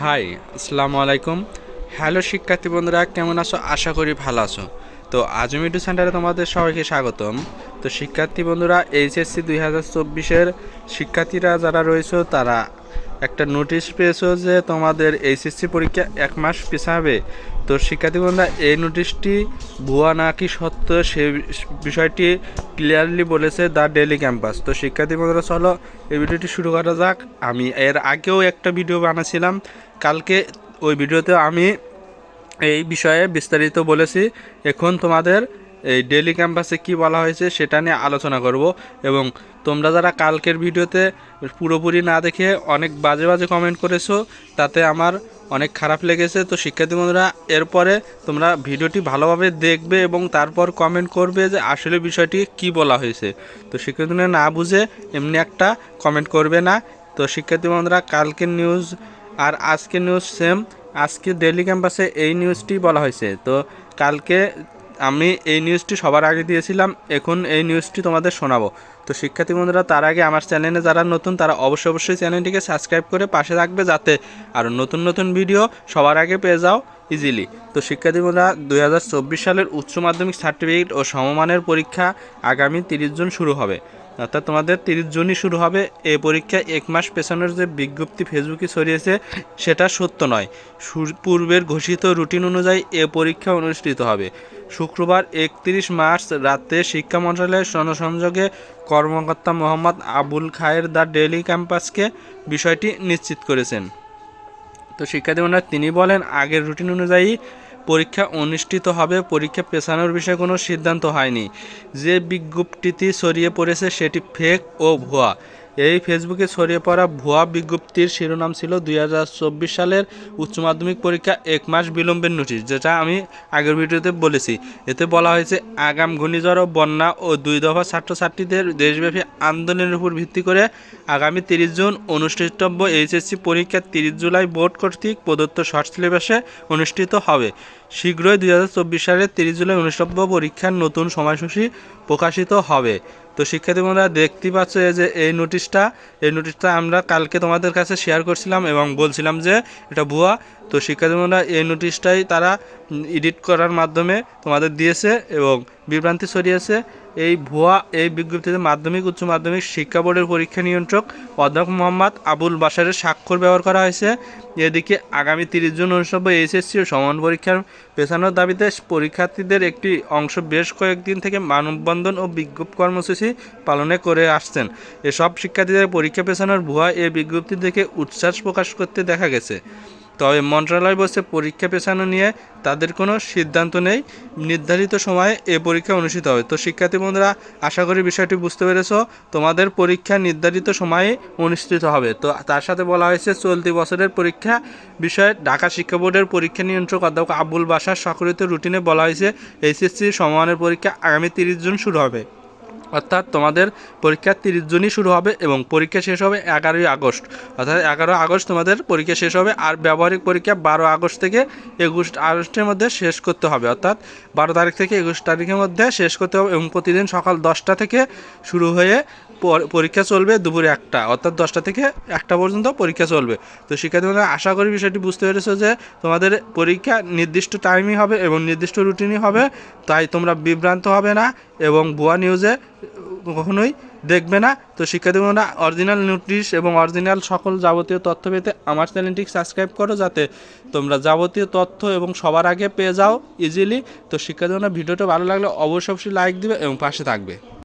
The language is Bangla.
হাই, আসসালামু আলাইকুম। হ্যালো শিক্ষার্থী বন্ধুরা, কেমন আছো? আশা করি ভালো আছো। তো আজম এডু সেন্টারে তোমাদের সবাইকে স্বাগতম। তো শিক্ষার্থী বন্ধুরা, এইচএসসি 2024-এর শিক্ষার্থীরা যারা রয়েছে তারা একটা নোটিশ পেয়েছো যে তোমাদের এইচএসসি পরীক্ষা 1 মাস পিছাবে। তো শিক্ষার্থী বন্ধুরা, এই নোটিশটি ভুয়া নাকি সত্য সে বিষয়টি ক্লিয়ারলি বলেছে দ্য ডেইলি ক্যাম্পাস। তো শিক্ষার্থী বন্ধুরা, চলো এই ভিডিওটি শুরু করা যাক। আমি এর আগেও একটা ভিডিও বানাচ্ছিলাম কালকে, ওই ভিডিওতে আমি এই বিষয়ে বিস্তারিত বলেছি। এখন তোমাদের এই ডেইলি ক্যাম্পাসে কি বলা হয়েছে সেটা নিয়ে আলোচনা করব। এবং তোমরা যারা কালকের ভিডিওতে পুরোপুরি না দেখে অনেক বাজে বাজে কমেন্ট করেছো, তাতে আমার অনেক খারাপ লেগেছে। তো শিক্ষার্থী বন্ধুরা, এরপরে তোমরা ভিডিওটি ভালোভাবে দেখবে এবং তারপর কমেন্ট করবে যে আসলে বিষয়টি কি বলা হয়েছে। তো শিক্ষার্থী বন্ধুরা, না বুঝে এমনি একটা কমেন্ট করবে না। তো শিক্ষার্থী বন্ধুরা, কালকের নিউজ আর আজকের নিউজ সেম। আজকে ডেইলি ক্যাম্পাসে এই নিউজটি বলা হয়েছে। তো কালকে আমি এই নিউজটি সবার আগে দিয়েছিলাম, এখন এই নিউজটি তোমাদের শোনাবো। তো শিক্ষার্থী বন্ধুরা, তার আগে আমার চ্যানেলে যারা নতুন তারা অবশ্যই চ্যানেলটিকে সাবস্ক্রাইব করে পাশে থাকবে, যাতে আরও নতুন নতুন ভিডিও সবার আগে পেয়ে যাও ইজিলি। তো শিক্ষার্থী বন্ধুরা, 2024 সালের উচ্চ মাধ্যমিক সার্টিফিকেট ও সমমানের পরীক্ষা আগামী 30 জুন শুরু হবে। অর্থাৎ তোমাদের 30 জুনই শুরু হবে। এই পরীক্ষা 1 মাস পেছানোর যে বিজ্ঞপ্তি ফেসবুকে ছড়িয়েছে সেটা সত্য নয়। পূর্বের ঘোষিত রুটিন অনুযায়ী এ পরীক্ষা অনুষ্ঠিত হবে। শুক্রবার 31 মার্চ রাতে শিক্ষা মন্ত্রণালয়ের জনসংযোগে কর্মকর্তা মোহাম্মদ আবুল খায়ের দ্য ডেইলি ক্যাম্পাসকে বিষয়টি নিশ্চিত করেছেন। তো শিক্ষার্থীরা, তিনি বলেন, আগের রুটিন অনুযায়ী পরীক্ষা অনুষ্ঠিত হবে। পরীক্ষা পেছানোর বিষয়ে কোনো সিদ্ধান্ত হয়নি। যে বিজ্ঞপ্তিটি ছড়িয়ে পড়েছে সেটি ফেক ও ভুয়া। এই ফেসবুকে ছড়িয়ে পড়া ভুয়া বিজ্ঞপ্তির শিরোনাম ছিল 2024 সালের উচ্চ মাধ্যমিক পরীক্ষা 1 মাস বিলম্বের নোটিশ, যেটা আমি আগের ভিডিওতে বলেছি। এতে বলা হয়েছে আগাম ঘূর্ণিঝড় ও বন্যা ও 2 দফা ছাত্রছাত্রীদের দেশব্যাপী আন্দোলনের উপর ভিত্তি করে আগামী 30 জুন অনুষ্ঠিতব্য এইচএসসি পরীক্ষা 30 জুলাই বোর্ড কর্তৃক প্রদত্ত শর্ট সিলেবাসে অনুষ্ঠিত হবে। শীঘ্রই 2024 সালের 30 জুলাই অনুষ্ঠিতব্য পরীক্ষার নতুন সময়সূচি প্রকাশিত হবে। তো শিক্ষার্থী বন্ধুরা, দেখতেই পাচ্ছ যে এই নোটিশটা আমরা কালকে তোমাদের কাছে শেয়ার করছিলাম এবং বলছিলাম যে এটা ভুয়া। তো শিক্ষার্থী বন্ধুরা, এই নোটিশটাই তারা এডিট করার মাধ্যমে তোমাদের দিয়েছে এবং বিভ্রান্তি ছড়িয়েছে। এই ভুয়া এই বিজ্ঞপ্তিতে মাধ্যমিক উচ্চ মাধ্যমিক শিক্ষা বোর্ডের পরীক্ষা নিয়ন্ত্রক অধ্যাপক মোহাম্মদ আবুল বাশারের স্বাক্ষর ব্যবহার করা হয়েছে। এদিকে আগামী 30 জুন অনুষ্ঠিত এইচএসসি ও সমান পরীক্ষার পেছানোর দাবিতে পরীক্ষার্থীদের একটি অংশ বেশ কয়েকদিন থেকে মানববন্ধন ও বিক্ষোভ কর্মসূচি পালনে করে আসছেন। এসব শিক্ষার্থীদের পরীক্ষা পেছানোর ভুয়া এই বিজ্ঞপ্তি দেখে উচ্ছ্বাস প্রকাশ করতে দেখা গেছে। তবে মন্ত্রণালয় বলছে পরীক্ষা পেছানো নিয়ে তাদের কোনো সিদ্ধান্ত নেই। নির্ধারিত সময়ে এ পরীক্ষা অনুষ্ঠিত হবে। তো শিক্ষার্থী বন্ধুরা, আশা করি বিষয়টি বুঝতে পেরেছ। তোমাদের পরীক্ষা নির্ধারিত সময়ে অনুষ্ঠিত হবে। তো তার সাথে বলা হয়েছে চলতি বছরের পরীক্ষা বিষয়ে ঢাকা শিক্ষা বোর্ডের পরীক্ষা নিয়ন্ত্রক অধ্যাপক আবুল বাশার স্বাক্ষরিত রুটিনে বলা হয়েছে এইচএসসি সমমানের পরীক্ষা আগামী 30 জুন শুরু হবে। অর্থাৎ তোমাদের পরীক্ষা 30 জুনই শুরু হবে এবং পরীক্ষা শেষ হবে 11ই আগস্ট। অর্থাৎ 11 আগস্ট তোমাদের পরীক্ষা শেষ হবে। আর ব্যবহারিক পরীক্ষা 12 আগস্ট থেকে 21 আগস্টের মধ্যে শেষ করতে হবে। অর্থাৎ 12 তারিখ থেকে 21 তারিখের মধ্যে শেষ করতে হবে এবং প্রতিদিন সকাল 10টা থেকে শুরু হয়ে পরীক্ষা চলবে দুপুরে 1টা, অর্থাৎ 10টা থেকে 1টা পর্যন্ত পরীক্ষা চলবে। তো শিক্ষার্থীরা, আশা করি বিষয়টি বুঝতে পেরেছো যে তোমাদের পরীক্ষা নির্দিষ্ট টাইমই হবে এবং নির্দিষ্ট রুটিনই হবে। তাই তোমরা বিভ্রান্ত হবে না এবং ভুয়া নিউজে কখনোই দেখবে না। তো শিক্ষার্থীরা, অরিজিনাল নোটিশ এবং অরিজিনাল সকল যাবতীয় তথ্য পেতে আমার চ্যানেলটি সাবস্ক্রাইব করো, যাতে তোমরা যাবতীয় তথ্য এবং সবার আগে পেয়ে যাও ইজিলি। তো শিক্ষার্থীরা, ভিডিওটা ভালো লাগলে অবশ্যই লাইক দিবে এবং পাশে থাকবে।